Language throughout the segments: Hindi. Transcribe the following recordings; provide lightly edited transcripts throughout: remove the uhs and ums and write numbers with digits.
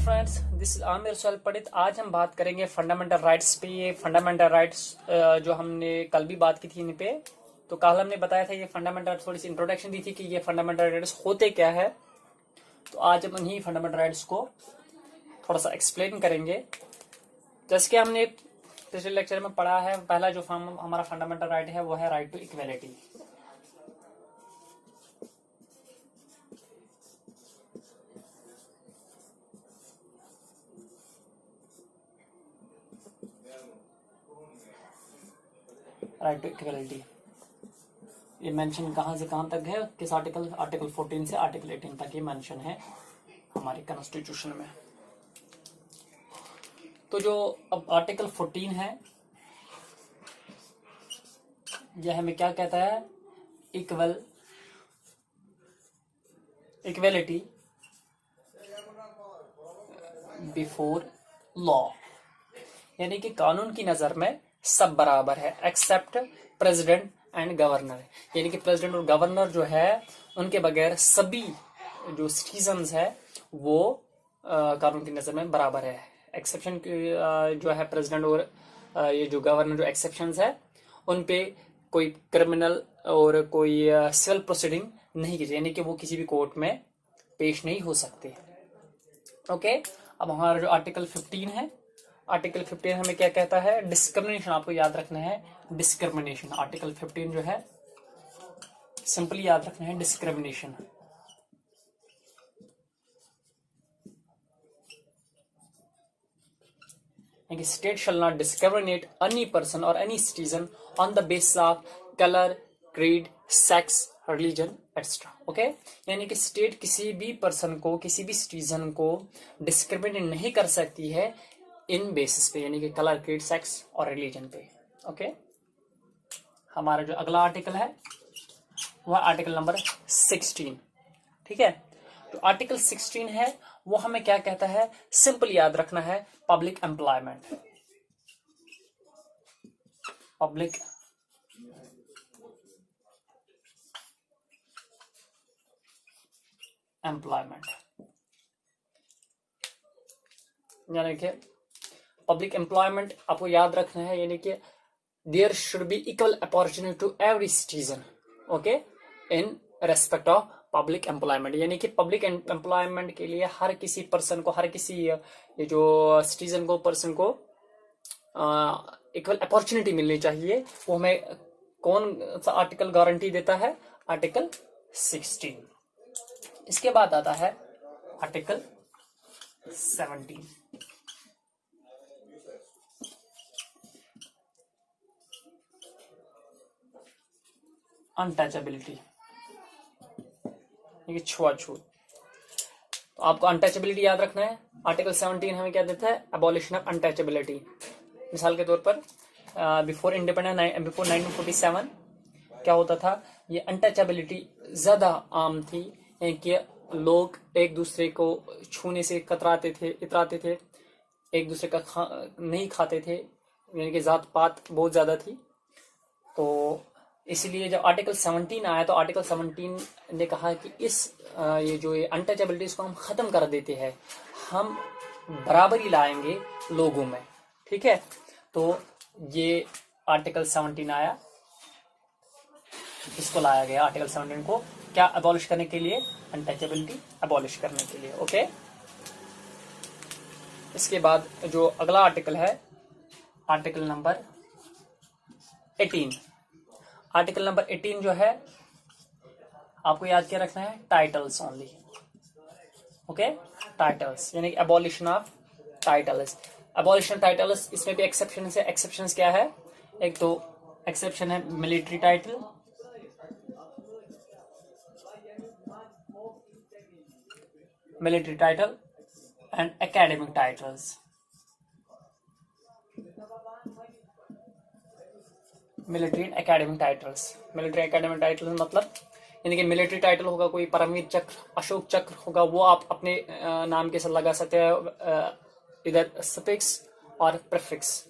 Friends, this is Aamir Sohail Pandit. आज हम बात करेंगे फंडामेंटल राइट्स पे। ये फंडामेंटल राइट्स जो हमने कल भी बात की थी इन पे, तो कल हमने बताया था ये फंडामेंटल, थोड़ी सी इंट्रोडक्शन दी थी कि ये फंडामेंटल राइट्स होते क्या है। तो आज हम इन्हीं फंडामेंटल राइट्स को थोड़ा सा एक्सप्लेन करेंगे। जैसे कि हमने पिछले लेक्चर में पढ़ा है, पहला जो हमारा फंडामेंटल राइट है वो है right to equality. Right to equality ये मेंशन कहां से कहां तक है, किस आर्टिकल 14 से आर्टिकल 18 तक ये मेंशन है हमारे कॉन्स्टिट्यूशन में। तो जो अब आर्टिकल 14 है यह हमें क्या कहता है, इक्वेलिटी बिफोर लॉ, यानी कि कानून की नजर में सब बराबर है एक्सेप्ट प्रेसिडेंट एंड गवर्नर। यानी कि प्रेसिडेंट और गवर्नर जो है उनके बगैर सभी जो सिटीजन्स है वो कानून की नजर में बराबर है। एक्सेप्शन जो है प्रेसिडेंट और ये जो गवर्नर जो एक्सेप्शंस है उन पे कोई क्रिमिनल और कोई सिविल प्रोसीडिंग नहीं की, यानी कि वो किसी भी कोर्ट में पेश नहीं हो सकते। ओके, अब हमारा जो आर्टिकल 15 है, आर्टिकल 15 हमें क्या कहता है, डिस्क्रिमिनेशन। आपको याद रखना है डिस्क्रिमिनेशन। आर्टिकल 15 जो है सिंपली याद रखना है discrimination. State shall not discriminate any person और any citizen on the basis of colour, creed, sex, religion etcetera. Okay, यानी कि स्टेट किसी भी पर्सन को, किसी भी सिटीजन को डिस्क्रिमिनेट नहीं कर सकती है इन बेसिस पे, यानी कि कलर, क्रीड, सेक्स और रिलीजन पे। ओके, हमारा जो अगला आर्टिकल है वह आर्टिकल नंबर 16। ठीक है, तो आर्टिकल 16 है वो हमें क्या कहता है, सिंपल याद रखना है पब्लिक एम्प्लॉयमेंट। पब्लिक एम्प्लॉयमेंट यानी कि पब्लिक एम्प्लॉयमेंट आपको याद रखना है, यानी कि there should be equal opportunity to every citizen. Okay, in respect of public employment, यानी कि पब्लिक एम्प्लॉयमेंट के लिए हर किसी पर्सन को, हर किसी ये जो सिटीजन को, पर्सन को इक्वल अपॉर्चुनिटी मिलनी चाहिए। वो हमें कौन सा आर्टिकल गारंटी देता है, आर्टिकल 16। इसके बाद आता है आर्टिकल 17। अनटचेबिलिटी, छुआछूत। तो आपको अनटचेबिलिटी याद रखना है। आर्टिकल 17 हमें क्या देता है, अबॉलिशन ऑफ अनटचेबिलिटी। मिसाल के तौर पर बिफोर इंडिपेंडेंस, बिफोर 1947 क्या होता था, ये अनटचेबिलिटी ज्यादा आम थी कि लोग एक दूसरे को छूने से कतराते थे, इतराते थे, एक दूसरे का नहीं खाते थे, यानी कि जात पात बहुत ज्यादा थी। तो इसलिए जब आर्टिकल 17 आया तो आर्टिकल 17 ने कहा कि इस ये जो अनटचेबिलिटीज को हम खत्म कर देते हैं, हम बराबरी लाएंगे लोगों में। ठीक है, तो ये आर्टिकल 17 आया, इसको लाया गया आर्टिकल 17 को क्या अबॉलिश करने के लिए, अनटचेबिलिटी अबॉलिश करने के लिए। ओके, इसके बाद जो अगला आर्टिकल है आर्टिकल नंबर 18। आर्टिकल नंबर 18 जो है आपको याद क्या रखना है, टाइटल्स ओनली। ओके, टाइटल्स यानी कि abolition of titles. Abolition titles, इसमें भी एक्सेप्शन है। एक्सेप्शंस क्या है, एक तो एक्सेप्शन है military title, military title and academic titles. Military and academic titles, military academic titles मतलब यानी कि मिलिट्री टाइटल होगा कोई परमवीर चक्र, अशोक चक्र होगा, वो आप अपने नाम के साथ लगा सकते हैं, इधर सफिक्स और प्रीफिक्स।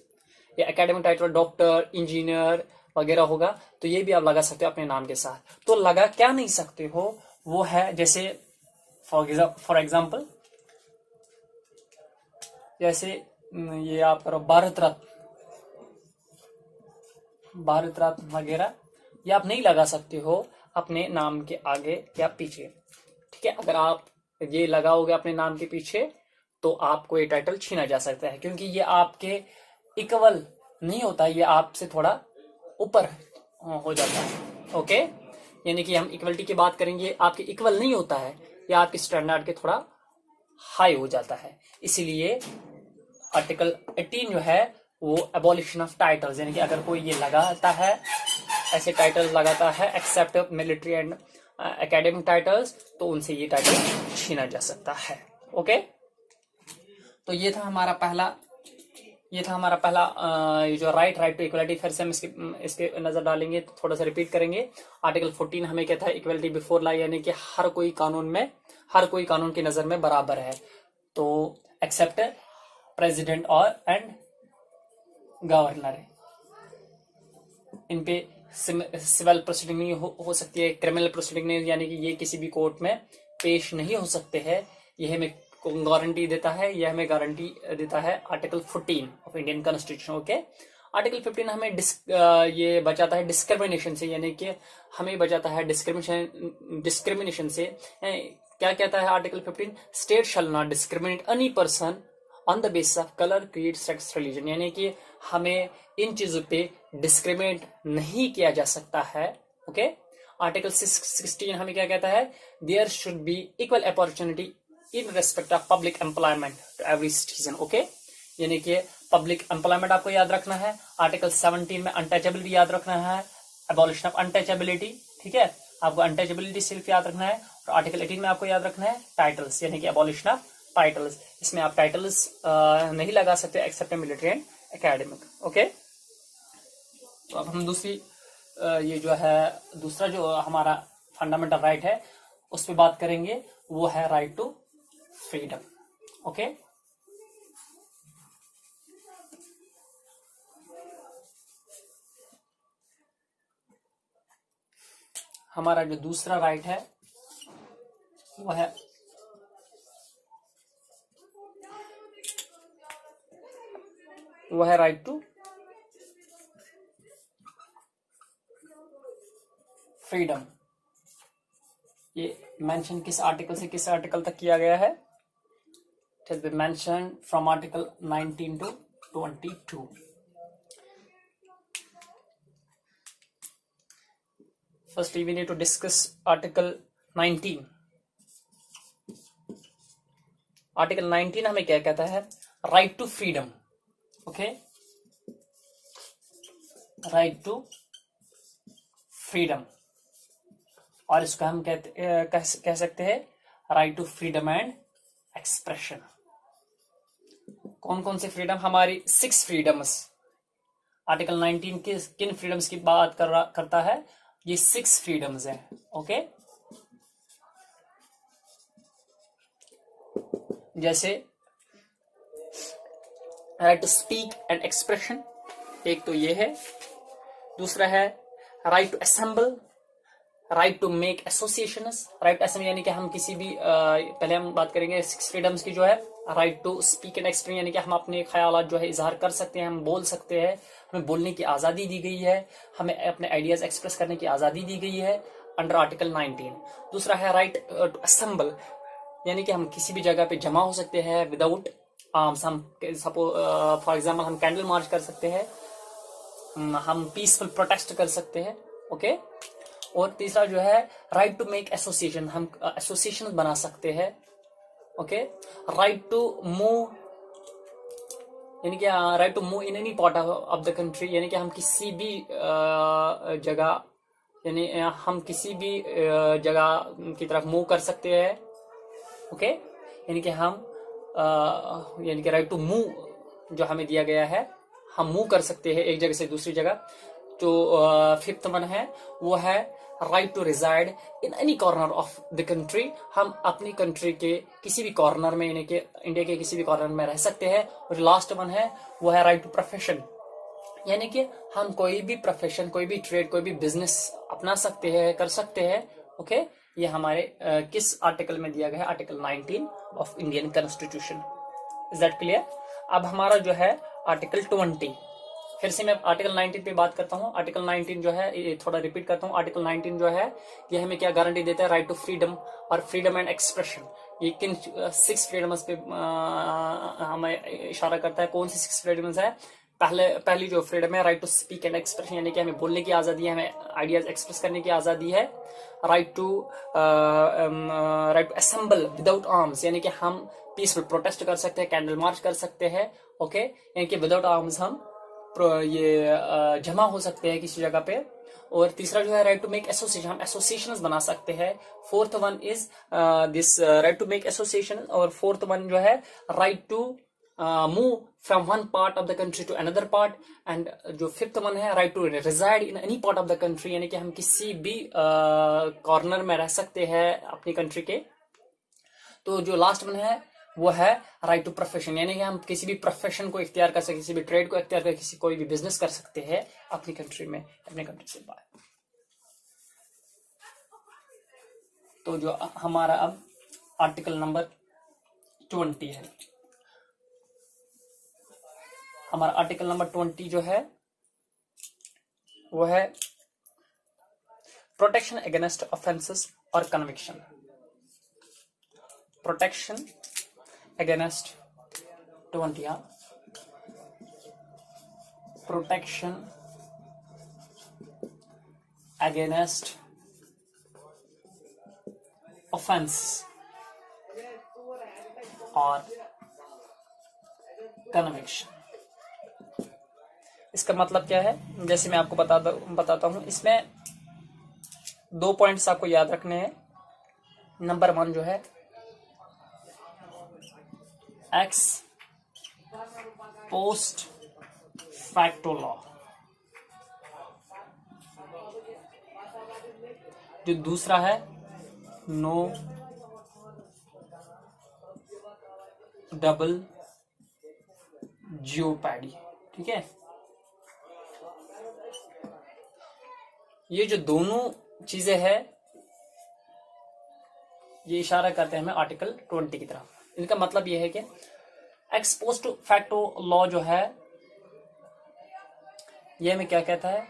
या एकेडमिक टाइटल डॉक्टर, इंजीनियर वगैरह होगा तो ये भी आप लगा सकते हो अपने नाम के साथ। तो लगा क्या नहीं सकते हो वो है, जैसे फॉर एग्जाम्पल जैसे ये आप करो भारत रत्न वगैरह, ये आप नहीं लगा सकते हो अपने नाम के आगे या पीछे। ठीक है, अगर आप ये लगाओगे अपने नाम के पीछे तो आपको ये टाइटल छीना जा सकता है, क्योंकि ये आपके इक्वल नहीं होता, ये आपसे थोड़ा ऊपर हो जाता है। ओके, यानी कि हम इक्वलिटी की बात करेंगे, आपके इक्वल नहीं होता है, ये आपके स्टैंडर्ड के थोड़ा हाई हो जाता है। इसीलिए आर्टिकल 18 जो है वो एबॉलिशन ऑफ टाइटल्स, यानी कि अगर कोई ये लगाता है, ऐसे टाइटल्स लगाता है except military and academic titles, तो उनसे ये टाइटल छीना जा सकता है। ओके, तो ये था हमारा पहला ये जो राइट टू इक्वलिटी। फिर से हम इसके नजर डालेंगे, तो थोड़ा सा रिपीट करेंगे। आर्टिकल 14 हमें कहता है इक्वलिटी बिफोर लॉ, यानी कि हर कोई कानून की नजर में बराबर है, तो एक्सेप्ट प्रेसिडेंट और एंड गवर्नर, इन पे सिविल प्रोसीडिंग नहीं हो सकती है, क्रिमिनल प्रोसीडिंग नहीं, यानी कि ये किसी भी कोर्ट में पेश नहीं हो सकते हैं। यह हमें गारंटी देता है article 14 of Indian constitution. Okay, article 15 हमें ये बचाता है डिस्क्रिमिनेशन से, यानी कि हमें बचाता है डिस्क्रिमिनेशन से। क्या कहता है article 15? State shall not discriminate any person on the basis of colour, creed, sex, religion, यानी कि हमें इन चीजों पे डिस्क्रिमिनेट नहीं किया जा सकता है। ओके, आर्टिकल 16 हमें क्या कहता है? There should be equal opportunity in respect of public employment to every citizen. Okay, यानी कि पब्लिक एम्प्लॉयमेंट आपको याद रखना है। आर्टिकल 17 में अनटचेबिलिटी याद रखना है, एबॉलिशन ऑफ अनटचेबिलिटी। ठीक है, आपको अनटचेबिलिटी सिर्फ याद रखना है। और आर्टिकल 18 में आपको याद रखना है टाइटल्स, यानी कि एबॉलिशन ऑफ टाइटल्स। इसमें आप टाइटल्स नहीं लगा सकते except military and academic. Okay, तो अब हम ये जो है दूसरा जो हमारा फंडामेंटल राइट है उस पर बात करेंगे, वो है राइट टू फ्रीडम। ओके, हमारा जो दूसरा राइट है वो है राइट टू फ्रीडम। ये मेंशन किस आर्टिकल से किस आर्टिकल तक किया गया है? It has been mentioned from article 19 to 22। First, we need to discuss Article 19. Article 19 हमें क्या कहता है? Right to freedom. Okay? Right to freedom. और इसको हम कह सकते हैं right to freedom and expression. कौन कौन से फ्रीडम? हमारी 6 फ्रीडम्स। आर्टिकल 19 किन फ्रीडम्स की बात करता है? ये 6 फ्रीडम्स हैं। ओके, जैसे right to speak and expression, एक तो ये है। दूसरा है right to assemble, right to make associations. Right assemble यानी कि हम किसी भी पहले हम बात करेंगे 6 फ्रीडम्स की, जो है right to speak and express, यानी कि हम अपने ख्यालात जो है इजहार कर सकते हैं, हम बोल सकते हैं, हमें बोलने की आज़ादी दी गई है, हमें अपने आइडियाज एक्सप्रेस करने की आज़ादी दी गई है अंडर आर्टिकल 19। दूसरा है राइट टू असेंबल, यानी कि हम किसी भी जगह पे जमा हो सकते हैं विदाउट आर्म्स। हम फॉर एग्जाम्पल हम कैंडल मार्च कर सकते हैं, हम पीसफुल प्रोटेस्ट कर सकते हैं। ओके, और तीसरा जो है राइट टू मेक एसोसिएशन, हम एसोसिएशन बना सकते हैं। ओके, राइट टू मूव, यानी कि right to move in any part of the country, यानी कि हम किसी भी जगह, यानी हम किसी भी जगह की तरफ मूव कर सकते हैं। ओके, यानी कि हम यानी कि राइट टू मूव जो हमें दिया गया है, हम मूव कर सकते हैं एक जगह से दूसरी जगह। जो 5th वन है वो है right to reside in any corner of the country, हम अपनी कंट्री के किसी भी कॉर्नर में, यानी कि इंडिया के किसी भी कॉर्नर में रह सकते हैं। और लास्ट वन है वो है राइट टू प्रोफेशन, यानी कि हम कोई भी प्रोफेशन, कोई भी ट्रेड, कोई भी बिजनेस अपना सकते हैं, कर सकते हैं। ओके, ये हमारे किस आर्टिकल में दिया गया है? Article 19 of Indian constitution. Is that clear? अब हमारा जो है आर्टिकल 20, फिर से मैं आर्टिकल 19 पे बात करता हूँ। आर्टिकल 19 जो है, ये थोड़ा रिपीट करता हूँ। आर्टिकल 19 जो है ये हमें क्या गारंटी देता है? राइट टू फ्रीडम और फ्रीडम एंड एक्सप्रेशन। ये किन 6 फ्रीडम्स पे हमें इशारा करता है? कौन सी 6 फ्रीडम्स है? पहली जो फ्रीडम है, right to speak and expression, यानी कि हमें बोलने की आजादी है, हमें आइडियाज एक्सप्रेस करने की आजादी है। Right to assemble without arms, यानी कि हम पीसफुल प्रोटेस्ट कर सकते हैं, कैंडल मार्च कर सकते हैं। ओके, यानी कि विदाउट आर्म्स हम ये जमा हो सकते हैं किसी जगह पे। और तीसरा जो है राइट टू मेक एसोसिएशन, हम एसोसिएशंस बना सकते हैं। Fourth one is this right to make association. और फोर्थ वन जो है right to move from one part of the country to another part. And जो फिफ्थ वन है right to reside in any part of the country, यानी कि हम किसी भी कॉर्नर में रह सकते हैं अपनी कंट्री के। तो जो लास्ट वन है वो है राइट टू प्रोफेशन, यानी कि हम किसी भी प्रोफेशन को इख्तियार कर सकते, किसी भी ट्रेड को इख्तियार कर, किसी कोई भी बिजनेस कर सकते हैं अपनी कंट्री में, अपने कंट्री से बाहर। तो जो हमारा अब आर्टिकल नंबर 20 है, हमारा आर्टिकल नंबर 20 जो है वो है प्रोटेक्शन अगेंस्ट ऑफेंसेस और conviction. Protection against 20, protection against offence और कन्विक्शन। इसका मतलब क्या है? जैसे मैं आपको बताता हूं। इसमें 2 पॉइंट्स आपको याद रखने हैं। नंबर 1 जो है एक्स पोस्ट फैक्टो लॉ, जो दूसरा है नो डबल जियोपैडी। ठीक है, ये जो दोनों चीजें हैं ये इशारा करते हैं हमें आर्टिकल 20 की तरफ। इनका मतलब ये है कि एक्स पोस्ट फैक्टो लॉ जो है ये हमें क्या कहता है?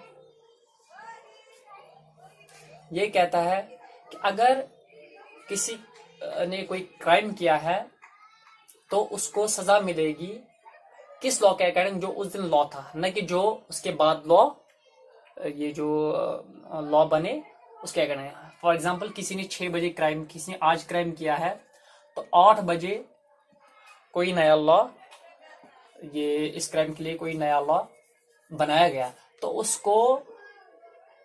ये कहता है कि अगर किसी ने कोई क्राइम किया है तो उसको सजा मिलेगी किस लॉ के अकॉर्डिंग? जो उस दिन लॉ था, न कि जो उसके बाद लॉ, ये जो लॉ बने उसके अकॉर्डिंग। फॉर एग्जाम्पल किसी ने 6 बजे क्राइम, किसी ने आज क्राइम किया है तो 8 बजे कोई नया लॉ, ये इस क्राइम के लिए कोई नया लॉ बनाया गया, तो उसको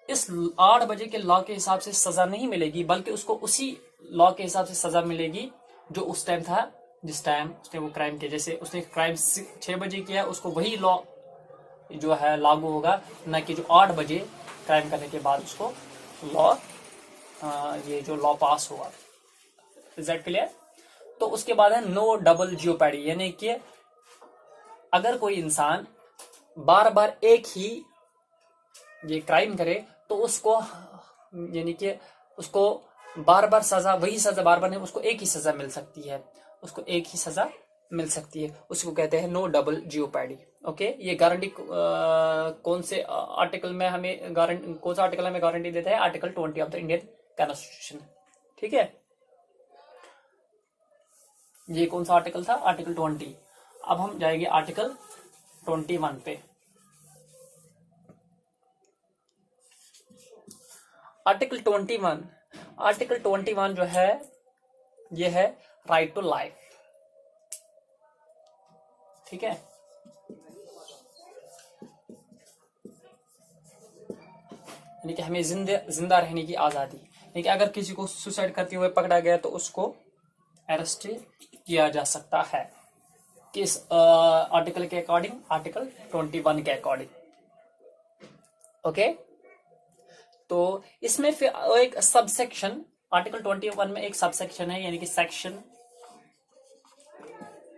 इस 8 बजे के लॉ के हिसाब से सजा नहीं मिलेगी, बल्कि उसको उसी लॉ के हिसाब से सजा मिलेगी जो उस टाइम था, जिस टाइम उसने वो क्राइम किया। जैसे उसने क्राइम 6 बजे किया, उसको वही लॉ जो है लागू होगा, न कि जो 8 बजे क्राइम करने के बाद उसको लॉ, ये जो लॉ पास हुआ। Is that clear? तो उसके बाद है नो डबल जियोपैडी, यानी कि अगर कोई इंसान बार बार एक ही ये क्राइम करे तो उसको, यानी कि उसको बार बार सजा, वही सजा बार बार नहीं, उसको एक ही सजा मिल सकती है, उसको एक ही सजा मिल सकती है। उसको कहते हैं नो डबल जियोपैडी। ओके, ये गारंटी कौन से आर्टिकल में हमें गारंटी, कौन सा आर्टिकल हमें गारंटी देता है? Article 20 of the Indian constitution. ठीक है, ये कौन सा आर्टिकल था? आर्टिकल 20। अब हम जाएंगे आर्टिकल 21 पे। आर्टिकल 21, आर्टिकल 21 जो है ये है राइट टू लाइफ। ठीक है, यानी कि हमें जिंदा रहने की आजादी, यानी कि अगर किसी को सुसाइड करते हुए पकड़ा गया तो उसको अरेस्ट किया जा सकता है। किस आर्टिकल के अकॉर्डिंग? आर्टिकल 21 के अकॉर्डिंग। ओके, तो इसमें फिर एक सबसेक्शन, आर्टिकल 21 में एक सबसेक्शन है, यानी कि सेक्शन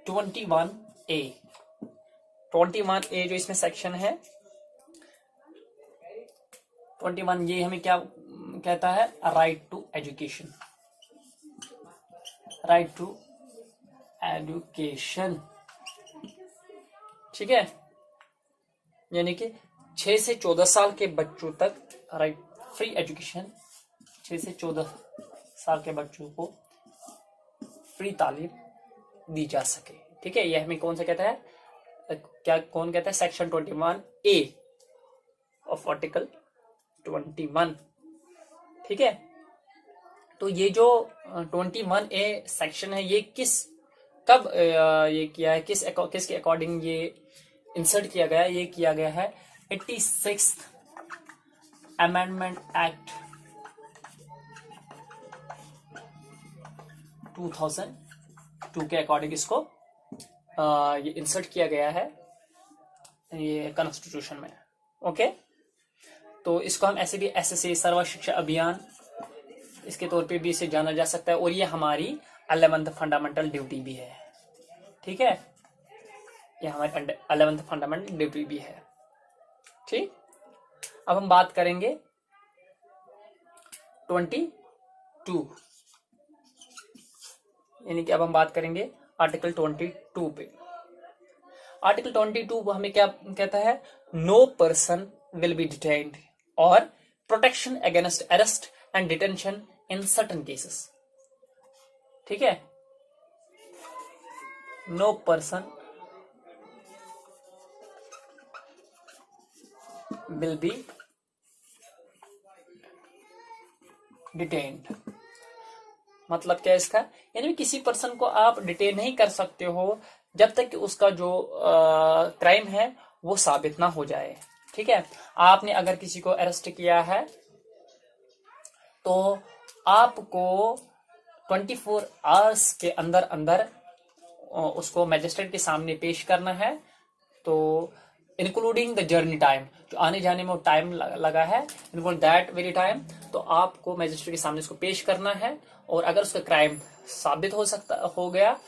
21A। 21A जो इसमें सेक्शन है 21, ये हमें क्या कहता है? Right to education, right to education. ठीक है, यानी कि 6 से 14 साल के बच्चों तक राइट फ्री एजुकेशन, 6 से 14 साल के बच्चों को फ्री तालीम दी जा सके। ठीक है, यह हमें कौन सा कहता है, क्या कौन कहता है, सेक्शन 21A ऑफ आर्टिकल 21। ठीक है, तो ये जो 21A सेक्शन है ये कब ये किया है, किसके अकॉर्डिंग ये इंसर्ट किया गया है, ये किया गया है 86th अमेंडमेंट एक्ट 2002 के अकॉर्डिंग इसको ये इंसर्ट किया गया है ये कॉन्स्टिट्यूशन में। ओके, तो इसको हम ऐसे भी SSA सर्व शिक्षा अभियान इसके तौर पे भी इसे जाना जा सकता है, और ये हमारी 11th फंडामेंटल ड्यूटी भी है। ठीक है, ये हमारी 11th फंडामेंटल ड्यूटी भी है। ठीक, अब हम बात करेंगे 22, यानी कि अब हम बात करेंगे आर्टिकल 22 पे। आर्टिकल 22 हमें क्या कहता है, no person will be detained और protection against arrest and detention in certain cases. ठीक है, no person will be detained, मतलब क्या इसका, यानी किसी पर्सन को आप डिटेन नहीं कर सकते हो जब तक कि उसका जो क्राइम है वो साबित ना हो जाए। ठीक है, आपने अगर किसी को अरेस्ट किया है तो आपको 24 आवर्स के अंदर अंदर उसको मैजिस्ट्रेट के सामने पेश करना है, तो इंक्लूडिंग द जर्नी टाइम, जो आने जाने में टाइम लगा है, इंक्लूडिंग दैट वेरी टाइम, तो आपको मैजिस्ट्रेट के सामने उसको पेश करना है, और अगर उसका क्राइम साबित हो गया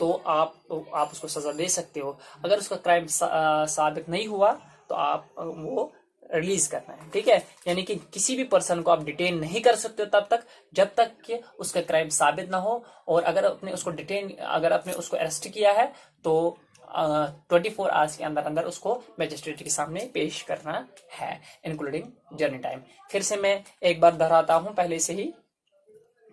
तो आप उसको सजा दे सकते हो। अगर उसका क्राइम साबित नहीं हुआ तो आप वो रिलीज करना है। ठीक है, यानी कि किसी भी पर्सन को आप डिटेन नहीं कर सकते हो तब तक जब तक कि उसका क्राइम साबित ना हो, और अगर आपने उसको अरेस्ट किया है तो 24 आवर्स के अंदर अंदर उसको मैजिस्ट्रेट के सामने पेश करना है, इंक्लूडिंग जर्नी टाइम। फिर से मैं एक बार दोहराता हूं पहले से ही।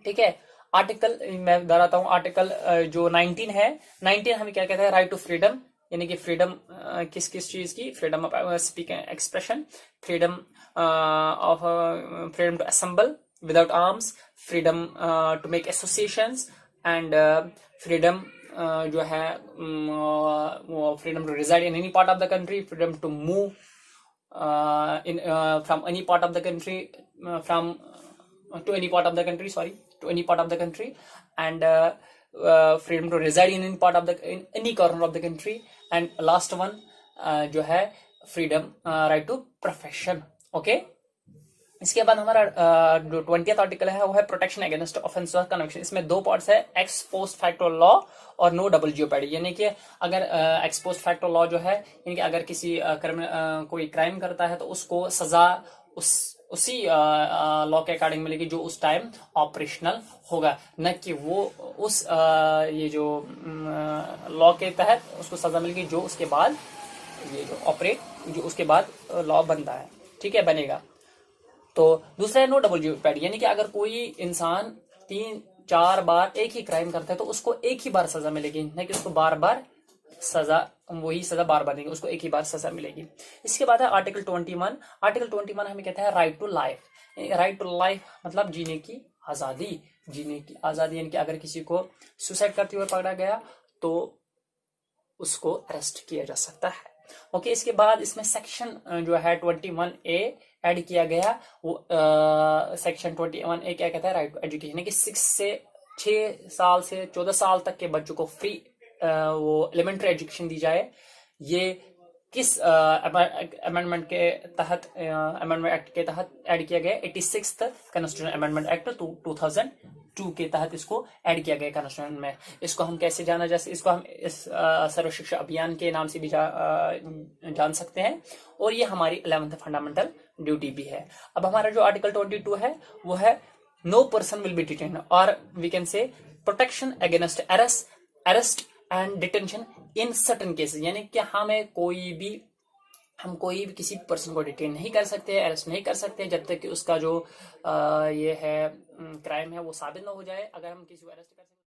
ठीक है, आर्टिकल मैं दोहराता हूं, आर्टिकल जो 19 है, 19 हमें क्या कहता है, राइट टू फ्रीडम, यानी कि फ्रीडम किस चीज की, freedom of speaking expression, freedom of freedom to assemble without arms, freedom to make associations, and freedom जो है वो freedom to reside in any part of the country, freedom to move in from any part of the country, from to any part of the country, to any part of the country, and freedom to reside in any corner of the country, and last one जो है freedom right to profession। okay, इसके बाद हमारा जो 20th आर्टिकल है वो है प्रोटेक्शन अगेंस्ट ऑफेंस और कन्विक्शन। इसमें दो पार्ट्स है, एक्स पोस्ट फैक्टो लॉ और नो डबल जियोपैडी, यानी कि अगर एक्स पोस्ट फैक्टो लॉ जो है, यानी कि अगर किसी कोई क्राइम करता है तो उसको सजा उसी लॉ के अकॉर्डिंग मिलेगी जो उस टाइम ऑपरेशनल होगा, न कि वो उस ये जो लॉ के तहत उसको सजा मिलेगी जो उसके बाद ये जो उसके बाद लॉ बनता है। ठीक है, बनेगा। तो दूसरा है नो डबल जियोपैडी, यानी कि अगर कोई इंसान 3-4 बार एक ही क्राइम करता है तो उसको एक ही बार सजा मिलेगी, न कि उसको बार बार वही सजा बार बार देंगे, उसको एक ही बार सजा मिलेगी। इसके बाद है आर्टिकल 21। आर्टिकल 21 हमें कहता है right to life. Right to life मतलब जीने की आजादी, यानी कि अगर किसी को सुसाइड करते हुए पकड़ा गया तो उसको अरेस्ट किया जा सकता है। ओके, इसके बाद इसमें सेक्शन जो है 21A ऐड किया गया, वो सेक्शन 21A क्या कहता है, राइट टू एजुकेशन, यानी कि 6 साल से 14 साल तक के बच्चों को फ्री वो एलिमेंट्री एजुकेशन दी जाए। ये किस अमेंडमेंट के तहत, अमेंडमेंट एक्ट के तहत ऐड किया गया, 86th कॉन्स्टिट्यूशन अमेंडमेंट एक्ट 2002 के तहत इसको ऐड किया गया कॉन्स्टिट्यूशन में। इसको हम कैसे जाना जा सकते, इसको हम इस सर्व शिक्षा अभियान के नाम से भी जान सकते हैं, और ये हमारी 11th फंडामेंटल ड्यूटी भी है। अब हमारा जो आर्टिकल 22 है वो है no person will be detained, और we can say protection against arrest and detention in certain cases, यानी कि हम कोई भी किसी पर्सन को डिटेन नहीं कर सकते, अरेस्ट नहीं कर सकते जब तक कि उसका जो ये है क्राइम है वो साबित ना हो जाए। अगर हम किसी को अरेस्ट कर सकते